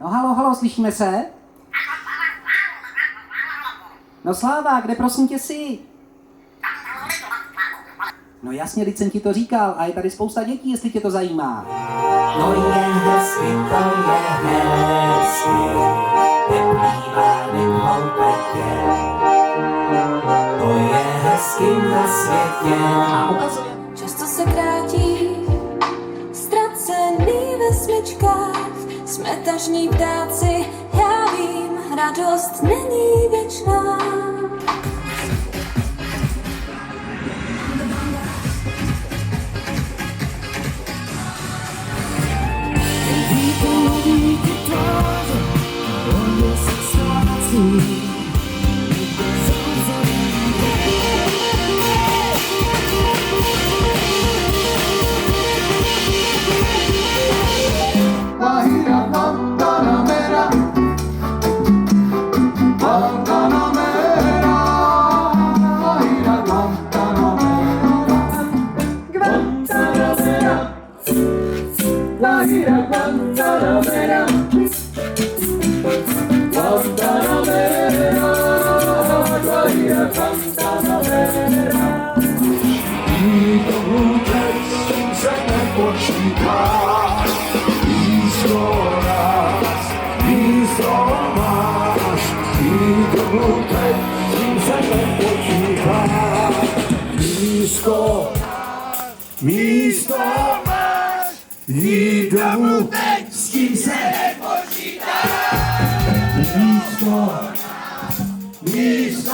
No halo, slyšíme se? No Sláva, kde prosím tě jsi? No jasně, teď jsem ti to říkal a je tady spousta dětí, jestli tě to zajímá. No je hezky, to je hezky, neplýváme hloupetě. To je hezky na světě. A ukazuje. Často se krátí, ztracený ve smyčkách, jsme tažní ptáci, já vím, radost není věčná. Místo jít domů teď, s tím se nepočítá. Místo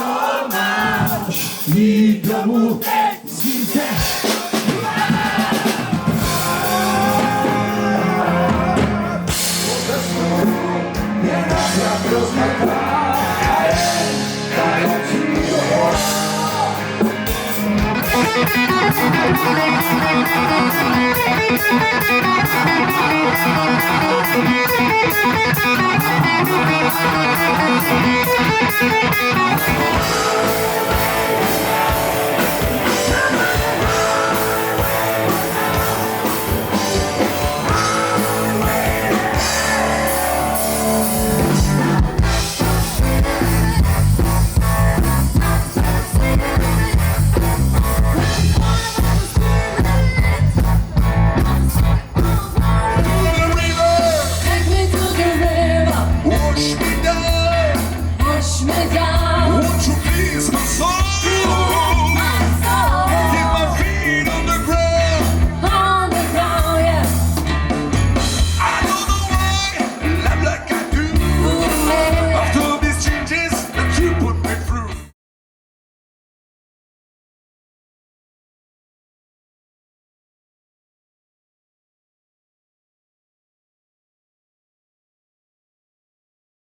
máš, jít domů teď, s tím se je nás jak rozmetá a je ta noční doba. Thank you.